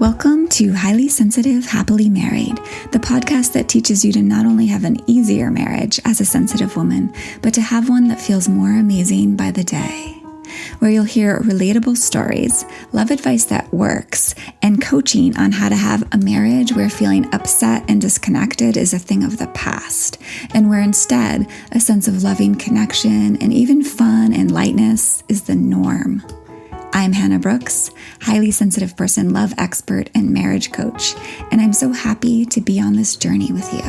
Welcome to Highly Sensitive, Happily Married, the podcast that teaches you to not only have an easier marriage as a sensitive woman, but to have one that feels more amazing by the day. Where you'll hear relatable stories, love advice that works, and coaching on how to have a marriage where feeling upset and disconnected is a thing of the past, and where instead a sense of loving connection and even fun and lightness is the norm. I'm Hannah Brooks, highly sensitive person, love expert, and marriage coach, and I'm so happy to be on this journey with you.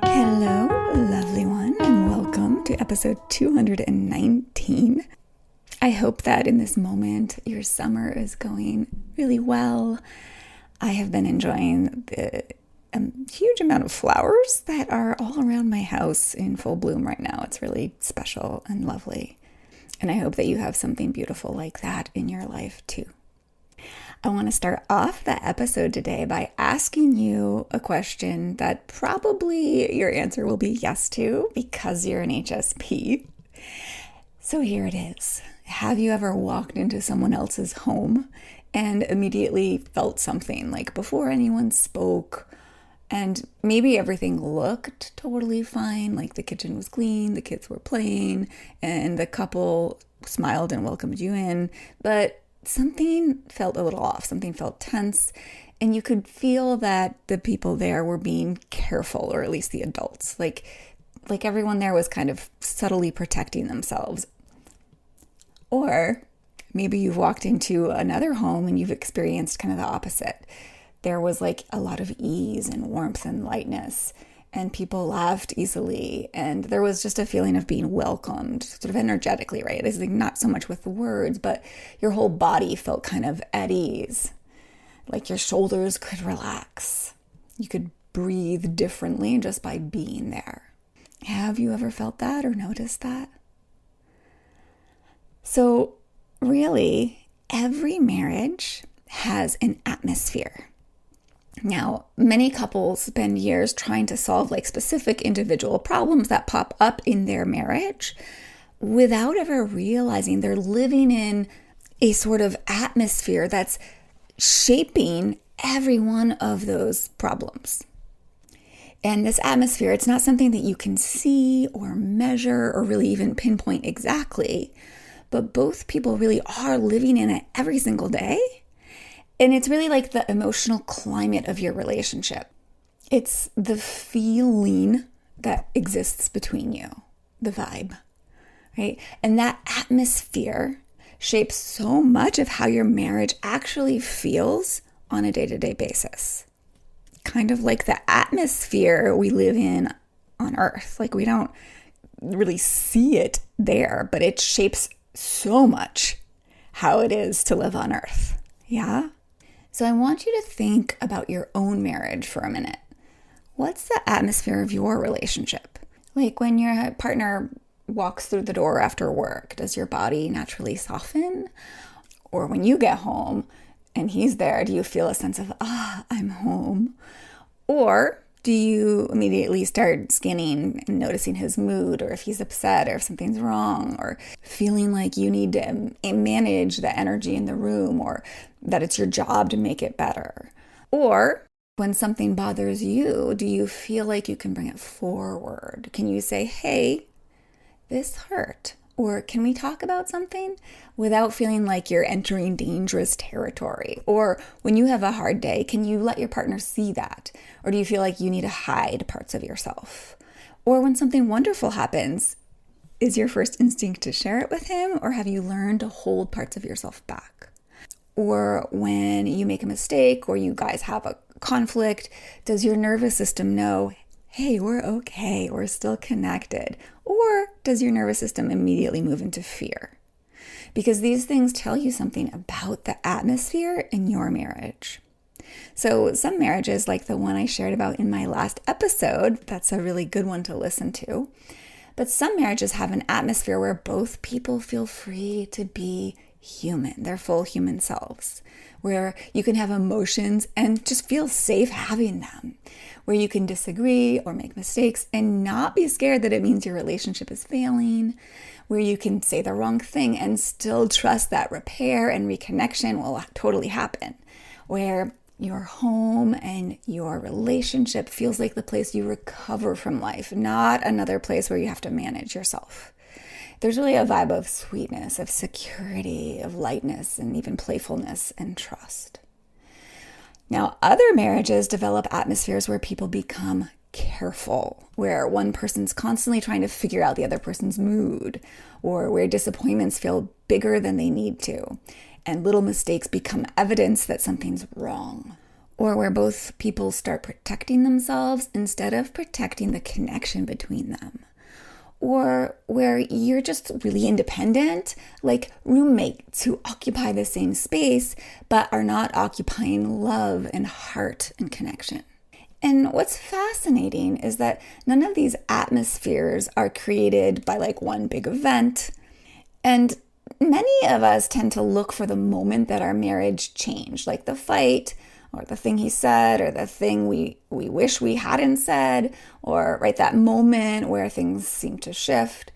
Hello, lovely one, and welcome to episode 219. I hope that in this moment your summer is going really well. I have been enjoying the huge amount of flowers that are all around my house in full bloom right now. It's really special and lovely. And I hope that you have something beautiful like that in your life too. I want to start off the episode today by asking you a question that probably your answer will be yes to because you're an HSP. So here it is. Have you ever walked into someone else's home and immediately felt something like before anyone spoke? And maybe everything looked totally fine, like the kitchen was clean, the kids were playing, and the couple smiled and welcomed you in. But something felt a little off, something felt tense, and you could feel that the people there were being careful, or at least the adults. Like everyone there was kind of subtly protecting themselves. Or maybe you've walked into another home and you've experienced kind of the opposite. There was like a lot of ease and warmth and lightness, and people laughed easily, and there was just a feeling of being welcomed, sort of energetically, right? This is like not so much with the words, but your whole body felt kind of at ease, like your shoulders could relax. You could breathe differently just by being there. Have you ever felt that or noticed that? So really, every marriage has an atmosphere. Now, many couples spend years trying to solve like specific individual problems that pop up in their marriage without ever realizing they're living in a sort of atmosphere that's shaping every one of those problems. And this atmosphere, it's not something that you can see or measure or really even pinpoint exactly, but both people really are living in it every single day. And it's really like the emotional climate of your relationship. It's the feeling that exists between you, the vibe, right? And that atmosphere shapes so much of how your marriage actually feels on a day-to-day basis. Kind of like the atmosphere we live in on Earth. Like we don't really see it there, but it shapes so much how it is to live on Earth. Yeah? So I want you to think about your own marriage for a minute. What's the atmosphere of your relationship? Like when your partner walks through the door after work, does your body naturally soften? Or when you get home and he's there, do you feel a sense of, I'm home? Or do you immediately start scanning and noticing his mood, or if he's upset, or if something's wrong, or feeling like you need to manage the energy in the room, or that it's your job to make it better? Or when something bothers you, do you feel like you can bring it forward? Can you say, hey, this hurt? Or can we talk about something without feeling like you're entering dangerous territory? Or when you have a hard day, can you let your partner see that? Or do you feel like you need to hide parts of yourself? Or when something wonderful happens, is your first instinct to share it with him? Or have you learned to hold parts of yourself back? Or when you make a mistake or you guys have a conflict, does your nervous system know, hey, we're okay, we're still connected? Or does your nervous system immediately move into fear? Because these things tell you something about the atmosphere in your marriage. So some marriages, like the one I shared about in my last episode, that's a really good one to listen to. But some marriages have an atmosphere where both people feel free to be human, their full human selves, where you can have emotions and just feel safe having them, where you can disagree or make mistakes and not be scared that it means your relationship is failing, where you can say the wrong thing and still trust that repair and reconnection will totally happen, where your home and your relationship feels like the place you recover from life, not another place where you have to manage yourself. There's really a vibe of sweetness, of security, of lightness, and even playfulness and trust. Now, other marriages develop atmospheres where people become careful, where one person's constantly trying to figure out the other person's mood, or where disappointments feel bigger than they need to, and little mistakes become evidence that something's wrong, or where both people start protecting themselves instead of protecting the connection between them, or where you're just really independent, like roommates who occupy the same space but are not occupying love and heart and connection. And what's fascinating is that none of these atmospheres are created by like one big event. And many of us tend to look for the moment that our marriage changed, like the fight or the thing he said or the thing we wish we hadn't said, or right, that moment where things seem to shift.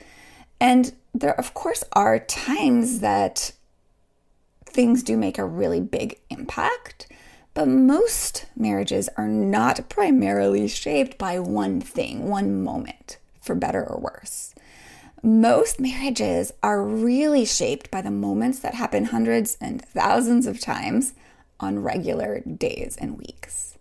And there, of course, are times that things do make a really big impact. But most marriages are not primarily shaped by one thing, one moment, for better or worse. Most marriages are really shaped by the moments that happen hundreds and thousands of times on regular days and weeks.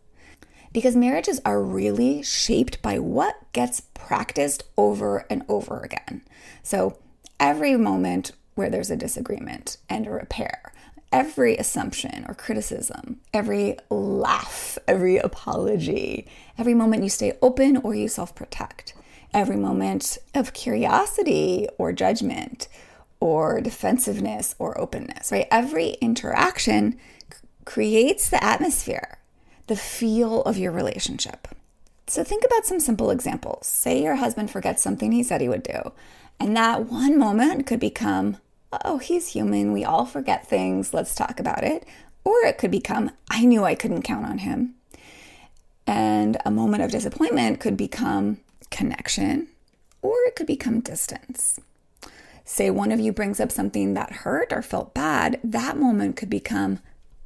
Because marriages are really shaped by what gets practiced over and over again. So every moment where there's a disagreement and a repair, every assumption or criticism, every laugh, every apology, every moment you stay open or you self-protect, every moment of curiosity or judgment or defensiveness or openness, right? Every interaction creates the atmosphere, the feel of your relationship. So think about some simple examples. Say your husband forgets something he said he would do, and that one moment could become, oh, he's human. We all forget things. Let's talk about it. Or it could become, I knew I couldn't count on him. And a moment of disappointment could become connection, or it could become distance. Say one of you brings up something that hurt or felt bad. That moment could become,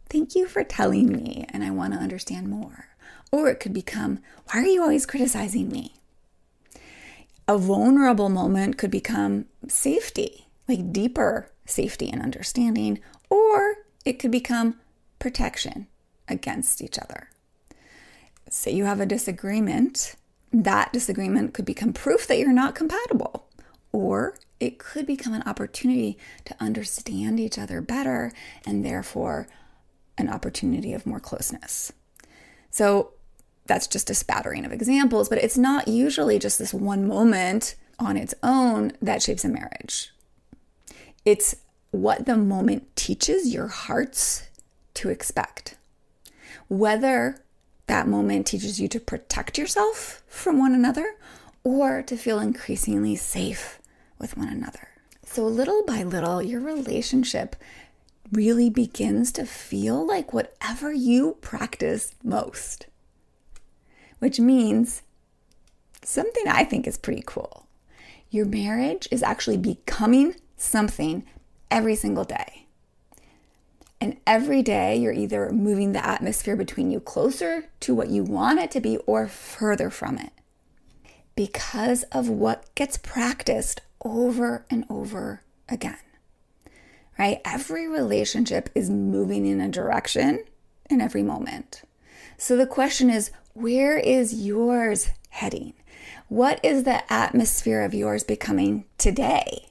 thank you for telling me, and I want to understand more. Or it could become, why are you always criticizing me? A vulnerable moment could become safety, like deeper safety and understanding, or it could become protection against each other. Say you have a disagreement, that disagreement could become proof that you're not compatible, or it could become an opportunity to understand each other better and therefore an opportunity of more closeness. So that's just a spattering of examples, but it's not usually just this one moment on its own that shapes a marriage. It's what the moment teaches your hearts to expect. Whether that moment teaches you to protect yourself from one another or to feel increasingly safe with one another. So little by little, your relationship really begins to feel like whatever you practice most. Which means something I think is pretty cool. Your marriage is actually becoming something every single day. And every day you're either moving the atmosphere between you closer to what you want it to be or further from it. Because of what gets practiced over and over again. Right? Every relationship is moving in a direction in every moment. So the question is, where is yours heading? What is the atmosphere of yours becoming today?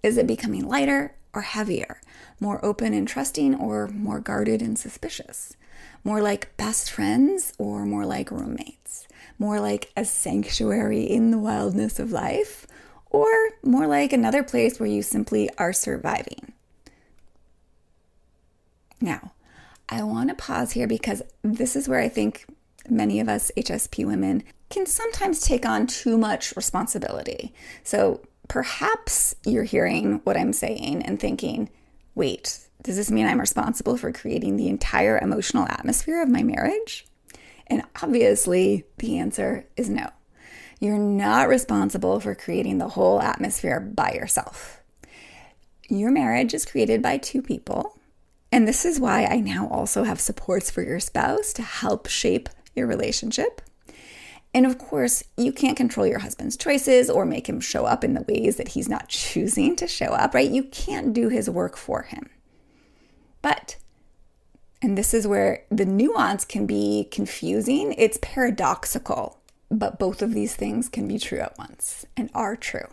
Is it becoming lighter or heavier? More open and trusting or more guarded and suspicious? More like best friends or more like roommates? More like a sanctuary in the wildness of life or more like another place where you simply are surviving? Now, I want to pause here because this is where I think many of us HSP women can sometimes take on too much responsibility. So perhaps you're hearing what I'm saying and thinking, wait, does this mean I'm responsible for creating the entire emotional atmosphere of my marriage? And obviously the answer is no. You're not responsible for creating the whole atmosphere by yourself. Your marriage is created by two people. And this is why I now also have supports for your spouse to help shape your relationship. And of course, you can't control your husband's choices or make him show up in the ways that he's not choosing to show up, right? You can't do his work for him. But, and this is where the nuance can be confusing, it's paradoxical, but both of these things can be true at once and are true.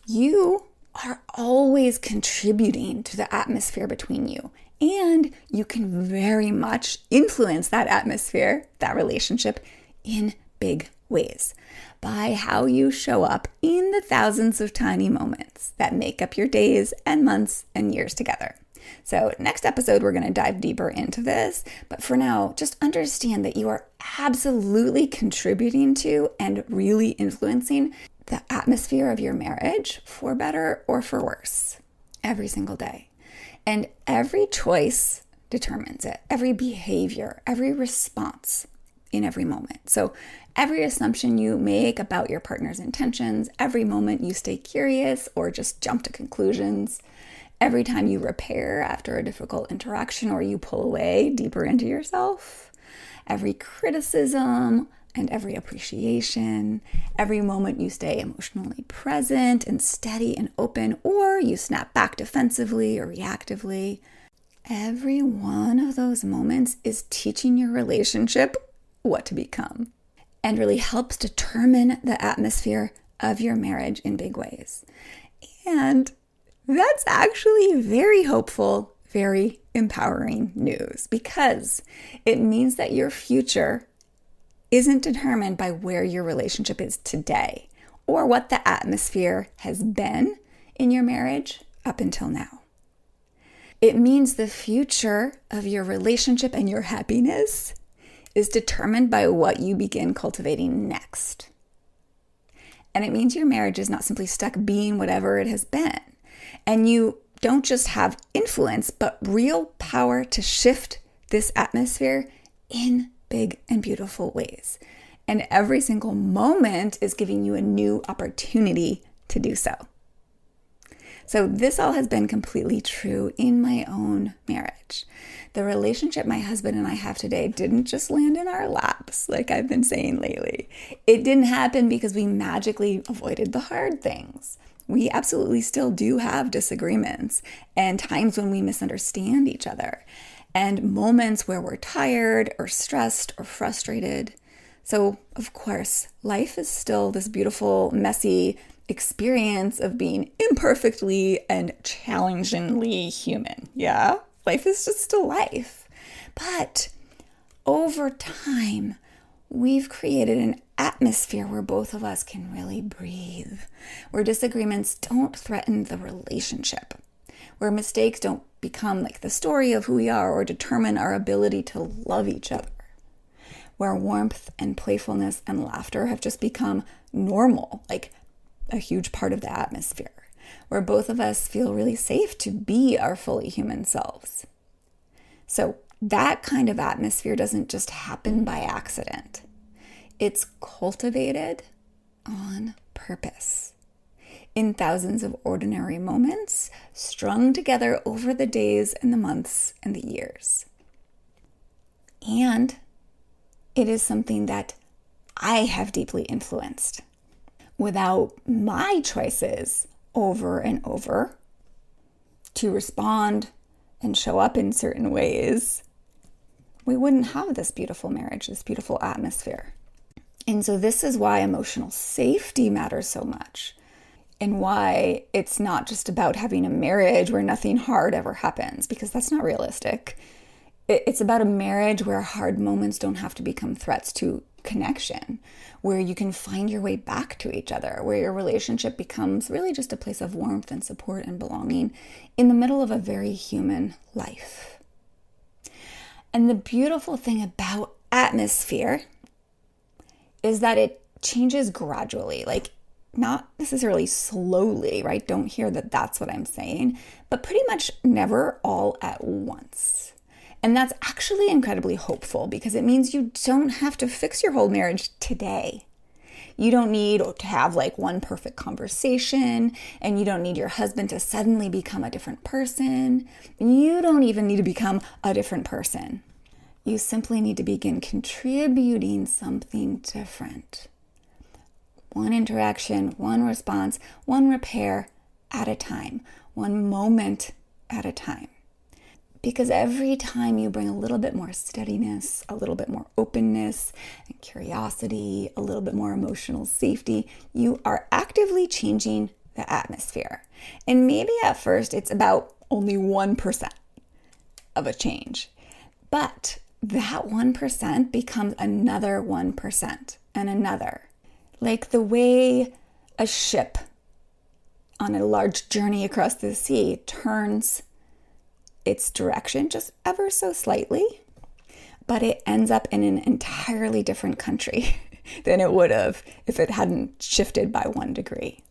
You are always contributing to the atmosphere between you, and you can very much influence that atmosphere, that relationship, in big ways by how you show up in the thousands of tiny moments that make up your days and months and years together. So next episode, we're going to dive deeper into this. But for now, just understand that you are absolutely contributing to and really influencing the atmosphere of your marriage for better or for worse every single day. And every choice determines it, every behavior, every response in every moment. So every assumption you make about your partner's intentions, every moment you stay curious or just jump to conclusions, every time you repair after a difficult interaction or you pull away deeper into yourself, every criticism and every appreciation, every moment you stay emotionally present and steady and open, or you snap back defensively or reactively, every one of those moments is teaching your relationship what to become and really helps determine the atmosphere of your marriage in big ways. And that's actually very hopeful, very empowering news, because it means that your future isn't determined by where your relationship is today or what the atmosphere has been in your marriage up until now. It means the future of your relationship and your happiness is determined by what you begin cultivating next. And it means your marriage is not simply stuck being whatever it has been. And you don't just have influence, but real power to shift this atmosphere in big and beautiful ways. And every single moment is giving you a new opportunity to do so. So this all has been completely true in my own marriage. The relationship my husband and I have today didn't just land in our laps, like I've been saying lately. It didn't happen because we magically avoided the hard things. We absolutely still do have disagreements and times when we misunderstand each other and moments where we're tired or stressed or frustrated. So, of course, life is still this beautiful, messy experience of being imperfectly and challengingly human. Yeah, life is just still life. But over time, we've created an atmosphere where both of us can really breathe, where disagreements don't threaten the relationship, where mistakes don't become like the story of who we are or determine our ability to love each other, where warmth and playfulness and laughter have just become normal, like a huge part of the atmosphere, where both of us feel really safe to be our fully human selves. So that kind of atmosphere doesn't just happen by accident. It's cultivated on purpose in thousands of ordinary moments strung together over the days and the months and the years. And it is something that I have deeply influenced. Without my choices over and over to respond and show up in certain ways, we wouldn't have this beautiful marriage, this beautiful atmosphere. And so this is why emotional safety matters so much, and why it's not just about having a marriage where nothing hard ever happens, because that's not realistic. It's about a marriage where hard moments don't have to become threats to connection, where you can find your way back to each other, where your relationship becomes really just a place of warmth and support and belonging in the middle of a very human life. And the beautiful thing about atmosphere is that it changes gradually, like not necessarily slowly, right? Don't hear that that's what I'm saying, but pretty much never all at once. And that's actually incredibly hopeful because it means you don't have to fix your whole marriage today. You don't need to have like one perfect conversation, and you don't need your husband to suddenly become a different person. You don't even need to become a different person. You simply need to begin contributing something different. One interaction, one response, one repair at a time, one moment at a time. Because every time you bring a little bit more steadiness, a little bit more openness and curiosity, a little bit more emotional safety, you are actively changing the atmosphere. And maybe at first it's about only 1% of a change. But that 1% becomes another 1% and another. Like the way a ship on a large journey across the sea turns its direction just ever so slightly, but it ends up in an entirely different country than it would have if it hadn't shifted by 1 degree.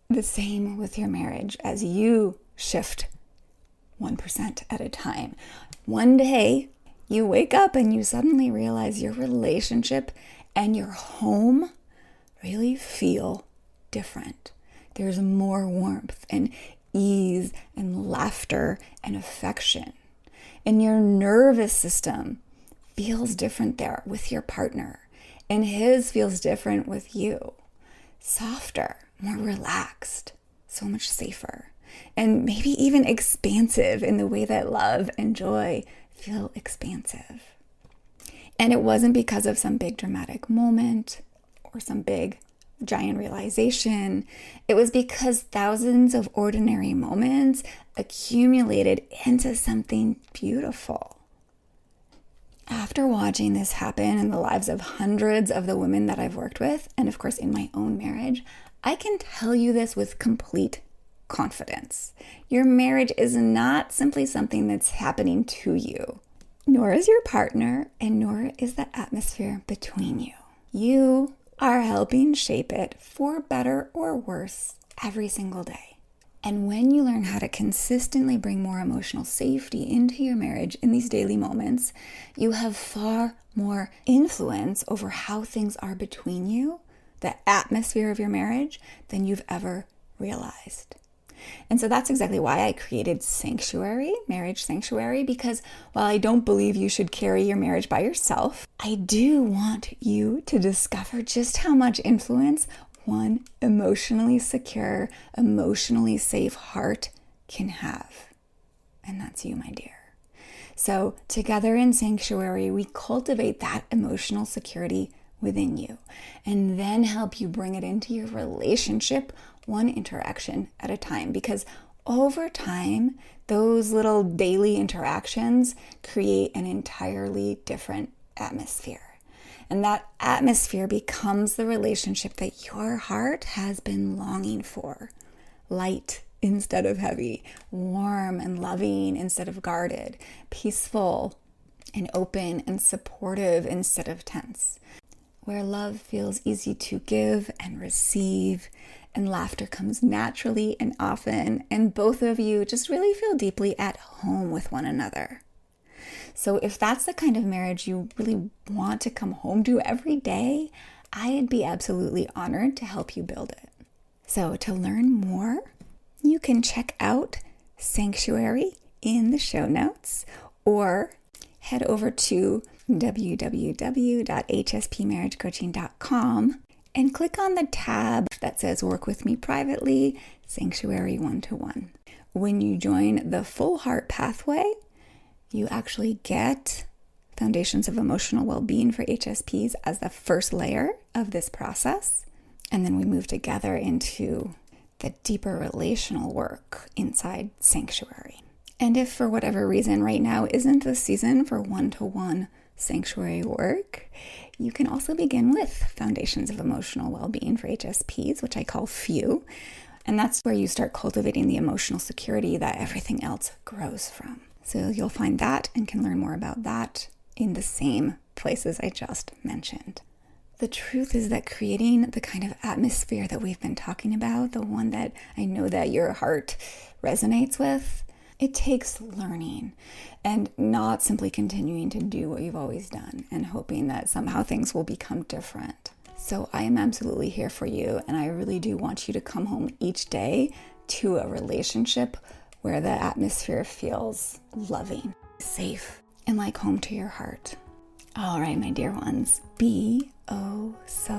The same with your marriage as you shift 1% at a time. One day you wake up and you suddenly realize your relationship and your home really feel different. There's more warmth and ease and laughter and affection. And your nervous system feels different there with your partner, and his feels different with you. Softer, more relaxed, so much safer, and maybe even expansive in the way that love and joy feel expansive. And it wasn't because of some big dramatic moment or some big giant realization. It was because thousands of ordinary moments accumulated into something beautiful. After watching this happen in the lives of hundreds of the women that I've worked with, and of course in my own marriage, I can tell you this with complete confidence. Your marriage is not simply something that's happening to you, nor is your partner, and nor is the atmosphere between you. You are helping shape it for better or worse every single day. And when you learn how to consistently bring more emotional safety into your marriage in these daily moments, you have far more influence over how things are between you, the atmosphere of your marriage, than you've ever realized. And so that's exactly why I created Sanctuary, Marriage Sanctuary, because while I don't believe you should carry your marriage by yourself, I do want you to discover just how much influence one emotionally secure, emotionally safe heart can have. And that's you, my dear. So together in Sanctuary, we cultivate that emotional security within you and then help you bring it into your relationship, one interaction at a time. Because over time, those little daily interactions create an entirely different atmosphere. And that atmosphere becomes the relationship that your heart has been longing for. Light instead of heavy, warm and loving instead of guarded, peaceful and open and supportive instead of tense, where love feels easy to give and receive, and laughter comes naturally and often, and both of you just really feel deeply at home with one another. So if that's the kind of marriage you really want to come home to every day, I'd be absolutely honored to help you build it. So to learn more, you can check out Sanctuary in the show notes, or head over to www.hspmarriagecoaching.com and click on the tab that says Work With Me Privately, Sanctuary 1-to-1. When you join the Full Heart Pathway, you actually get Foundations of Emotional Well-Being for HSPs as the first layer of this process. And then we move together into the deeper relational work inside Sanctuary. And if for whatever reason right now isn't the season for one-to-one Sanctuary work, you can also begin with Foundations of Emotional Well-Being for HSPs, which I call FEW. And that's where you start cultivating the emotional security that everything else grows from. So you'll find that and can learn more about that in the same places I just mentioned. The truth is that creating the kind of atmosphere that we've been talking about, the one that I know that your heart resonates with, it takes learning and not simply continuing to do what you've always done and hoping that somehow things will become different. So I am absolutely here for you, and I really do want you to come home each day to a relationship where the atmosphere feels loving, safe, and like home to your heart. All right, my dear ones, be oh so